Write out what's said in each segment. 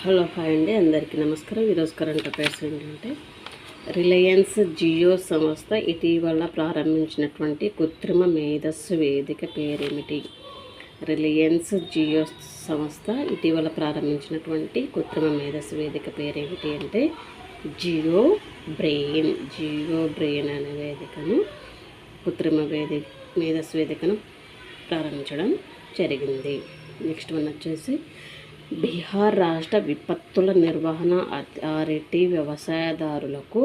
Hello hi అండి, అందరికీ నమస్కారం. ఈరోజు కరెంట్ అఫైర్స్ ఏంటంటే రిలయన్స్ జియో సంస్థ ఇటీవల ప్రారంభించినటువంటి కృత్రిమ మేధస్సు వేదిక పేరేమిటి? రిలయన్స్ జియో సంస్థ ఇటీవల ప్రారంభించినటువంటి కృత్రిమ మేధస్సు వేదిక పేరేమిటి అంటే జియో బ్రెయిన్ అనే వేదికను కృత్రిమ మేధస్సు వేదికను ప్రారంభించడం జరిగింది. నెక్స్ట్ వన్ వచ్చేసి బీహార్ రాష్ట్ర విపత్తుల నిర్వహణ అథారిటీ వ్యవసాయదారులకు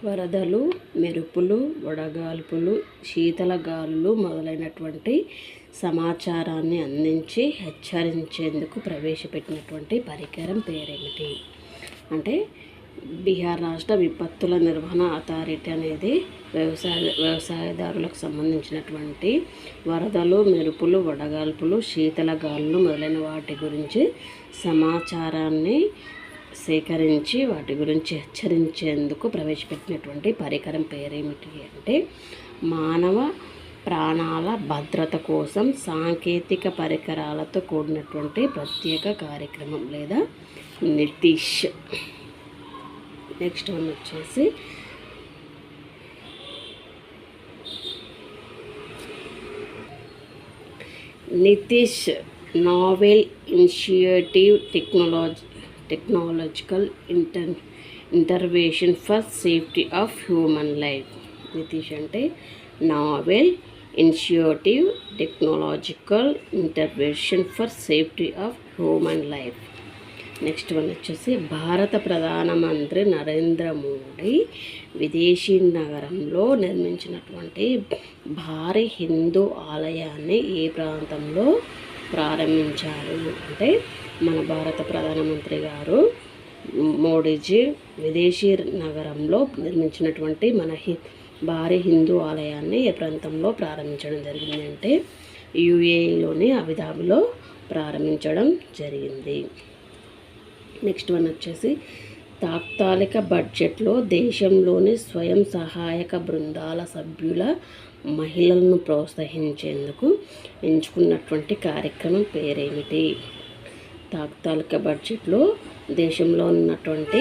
వరదలు, మెరుపులు, వడగాల్పులు, శీతల గాలులు మొదలైనటువంటి సమాచారాన్ని అందించి హెచ్చరించేందుకు ప్రవేశపెట్టినటువంటి పరికరం పేరేమిటి అంటే బీహార్ రాష్ట్ర విపత్తుల నిర్వహణ అథారిటీ అనేది వ్యవసాయదారులకు సంబంధించినటువంటి వరదలు, మెరుపులు, వడగాల్పులు, శీతల గాలులు మొదలైన వాటి గురించి సమాచారాన్ని సేకరించి వాటి గురించి హెచ్చరించేందుకు ప్రవేశపెట్టినటువంటి పరికరం పేరేమిటి అంటే మానవ ప్రాణాల భద్రత కోసం సాంకేతిక పరికరాలతో కూడినటువంటి ప్రత్యేక కార్యక్రమం లేదా నితీష్. నెక్స్ట్ వన్ వచ్చేసి NITISH novel initiative technological intervention for safety of human life. NITISH అంటే novel initiative technological intervention for safety of human life. Next one వచ్చేసి భారత ప్రధానమంత్రి నరేంద్ర మోడీ విదేశీ నగరంలో నిర్మించినటువంటి భారీ హిందూ ఆలయాన్ని ఏ ప్రాంతంలో ప్రారంభించారు అంటే మన భారత ప్రధానమంత్రి గారు మోడీజీ విదేశీ నగరంలో నిర్మించినటువంటి భారీ హిందూ ఆలయాన్ని ఏ ప్రాంతంలో ప్రారంభించడం జరిగింది అంటే యుఏఈలోని అబుదాబిలో ప్రారంభించడం జరిగింది. నెక్స్ట్ వన్ వచ్చేసి తాత్కాలిక బడ్జెట్లో దేశంలోని స్వయం సహాయక బృందాల సభ్యుల మహిళలను ప్రోత్సహించేందుకు ఎంచుకున్నటువంటి కార్యక్రమం పేరేమిటి? తాత్కాలిక బడ్జెట్లో దేశంలో ఉన్నటువంటి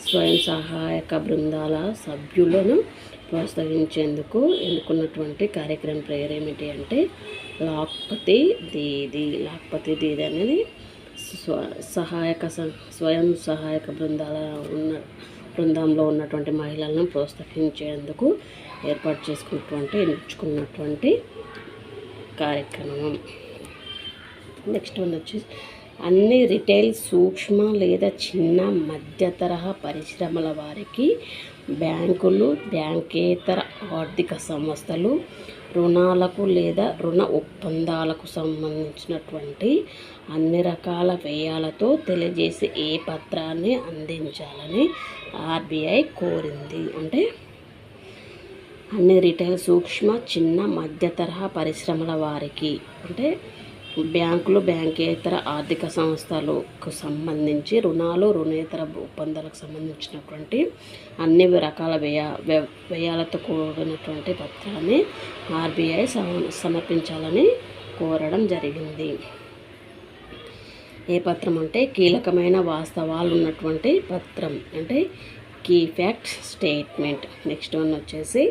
స్వయం సహాయక బృందాల సభ్యులను ప్రోత్సహించేందుకు ఎన్నుకున్నటువంటి కార్యక్రమం పేరేమిటి అంటే లాఖ్పతి దీదీ అనేది స్వయం సహాయక బృందంలో ఉన్నటువంటి మహిళలను ప్రోత్సహించేందుకు ఎంచుకున్నటువంటి కార్యక్రమం. నెక్స్ట్ వన్ వచ్చేసి అన్ని రిటైల్, సూక్ష్మ లేదా చిన్న మధ్య తరహా పరిశ్రమల వారికి బ్యాంకులు, బ్యాంకేతర ఆర్థిక సంస్థలు రుణాలకు లేదా రుణ ఒప్పందాలకు సంబంధించినటువంటి అన్ని రకాల వ్యయాలతో తెలియజేసే ఏ పత్రాన్ని అందించాలని ఆర్బీఐ కోరింది అంటే అన్ని రిటైల్, సూక్ష్మ, చిన్న మధ్య తరహా పరిశ్రమల వారికి అంటే బ్యాంకులు, బ్యాంకేతర ఆర్థిక సంస్థలకు సంబంధించి రుణాలు, రుణేతర ఒప్పందాలకు సంబంధించినటువంటి అన్ని రకాల వ్యయాలతో కూడినటువంటి పత్రాన్ని ఆర్బీఐ సమర్పించాలని కోరడం జరిగింది. ఏ పత్రం అంటే కీలకమైన వాస్తవాలు ఉన్నటువంటి పత్రం అంటే key fact statement. Next one వచ్చేసి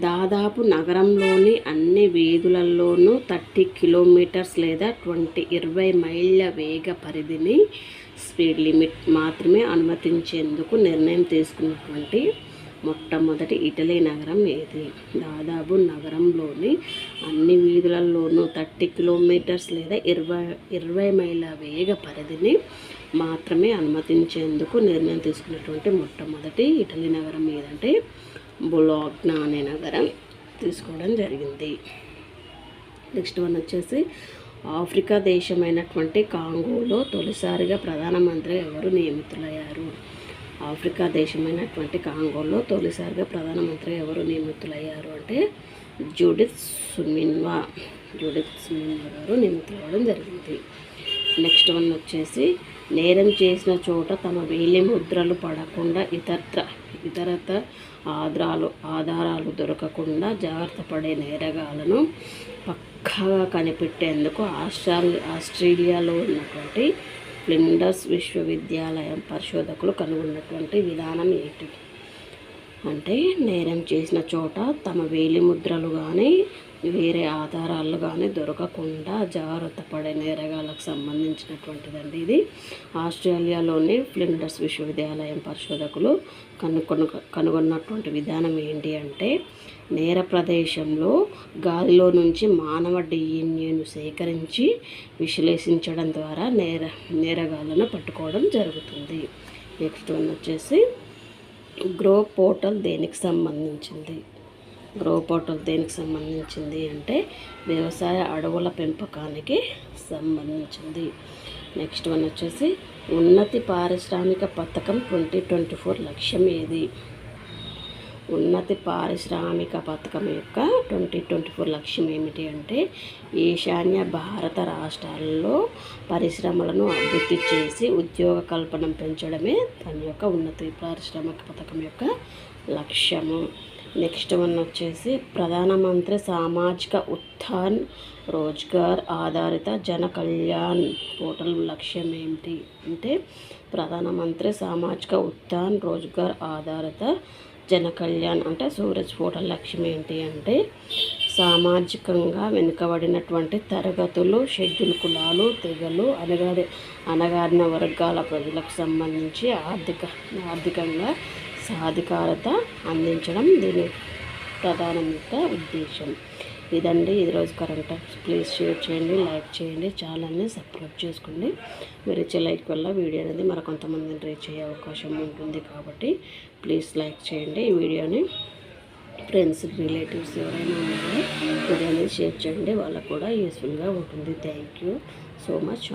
దాదాపు నగరంలోని అన్ని వీధులలోనూ 30 కిలోమీటర్స్ లేదా 20 మైళ్ళ వేగ పరిధిని స్పీడ్ లిమిట్ మాత్రమే అనుమతించేందుకు నిర్ణయం తీసుకున్నటువంటి మొట్టమొదటి ఇటలీ నగరం ఏది? దాదాపు నగరంలోని అన్ని వీధులలోనూ 30 కిలోమీటర్స్ లేదా 20 మైళ్ళ వేగ పరిధిని మాత్రమే అనుమతించేందుకు నిర్ణయం తీసుకున్నటువంటి మొట్టమొదటి ఇటలీ నగరం ఏదంటే బొలోగ్నా అనే నగరం తీసుకోవడం జరిగింది. నెక్స్ట్ వన్ వచ్చేసి ఆఫ్రికా దేశమైనటువంటి కాంగోలో తొలిసారిగా ప్రధానమంత్రి ఎవరు నియమితులయ్యారు? ఆఫ్రికా దేశమైనటువంటి కాంగోలో తొలిసారిగా ప్రధానమంత్రి ఎవరు నియమితులయ్యారు అంటే జూడిత్ సుమిన్వా గారు నియమితులవ్వడం జరిగింది. నెక్స్ట్ వన్ వచ్చేసి నేరం చేసిన చోట తమ వేలి ముద్రలు పడకుండా ఇతరత ఆధారాలు దొరకకుండా జాగ్రత్త పడే నేరగాళ్లను పక్కాగా కనిపెట్టేందుకు ఆస్ట్రేలియాలో ఉన్నటువంటి ఫ్లిండర్స్ విశ్వవిద్యాలయం పరిశోధకులు కనుగొన్నటువంటి విధానం ఏంటి అంటే, నేరం చేసిన చోట తమ వేలి ముద్రలు కానీ వేరే ఆధారాలు కానీ దొరకకుండా జాగ్రత్త పడే నేరగాళ్లకు సంబంధించినటువంటిదండి ఇది. ఆస్ట్రేలియాలోని ఫ్లిండర్స్ విశ్వవిద్యాలయం పరిశోధకులు కనుగొన్నటువంటి విధానం ఏంటి అంటే, నేర ప్రదేశంలో గాలిలో నుంచి మానవ డిఎన్ఏను సేకరించి విశ్లేషించడం ద్వారా నేరగాళ్లను పట్టుకోవడం జరుగుతుంది. నెక్స్ట్ వన్ వచ్చేసి గ్రో పోర్టల్ దేనికి సంబంధించింది అంటే వ్యవసాయ అడవుల పెంపకానికి సంబంధించింది. నెక్స్ట్ వన్ వచ్చేసి ఉన్నతి పారిశ్రామిక పథకం 2024 లక్ష్యం ఏది? ఉన్నతి పారిశ్రామిక పథకం యొక్క 2024 లక్ష్యం ఏమిటి అంటే, ఈశాన్య భారత రాష్ట్రాల్లో పరిశ్రమలను అభివృద్ధి చేసి ఉద్యోగ కల్పన పెంచడమే దాని యొక్క ఉన్నతి పారిశ్రామిక పథకం యొక్క లక్ష్యము. నెక్స్ట్ వన్ వచ్చేసి ప్రధానమంత్రి సామాజిక ఉత్థాన్ రోజ్గార్ ఆధారిత జన కళ్యాణ్ పోర్టల్ లక్ష్యం ఏమిటి అంటే, ప్రధానమంత్రి సామాజిక ఉత్థాన్ రోజ్గార్ ఆధారిత జన కళ్యాణ్ అంటే సూరజ్ పోర్టల్ లక్ష్యం ఏంటి అంటే, సామాజికంగా వెనుకబడినటువంటి తరగతులు, షెడ్యూల్ కులాలు, తెగలు, అణగారిన వర్గాల ప్రజలకు సంబంధించి ఆర్థికంగా సాధికారత అందించడం దీని ప్రధాన ఉద్దేశం. ఇదండి ఈరోజు కరెంట్ అఫైర్స్. ప్లీజ్ షేర్ చేయండి, లైక్ చేయండి, ఛానల్ని సబ్స్క్రైబ్ చేసుకోండి. మీరు ఇచ్చే లైక్ వల్ల వీడియో అనేది మరికొంతమందిని రీచ్ అయ్యే అవకాశం ఉంటుంది కాబట్టి ప్లీజ్ లైక్ చేయండి. ఈ వీడియోని ఫ్రెండ్స్, రిలేటివ్స్ ఎవరైనా ఉన్నారో వీడియో అనేది షేర్ చేయండి, వాళ్ళకు కూడా యూస్ఫుల్గా ఉంటుంది. Thank you so much.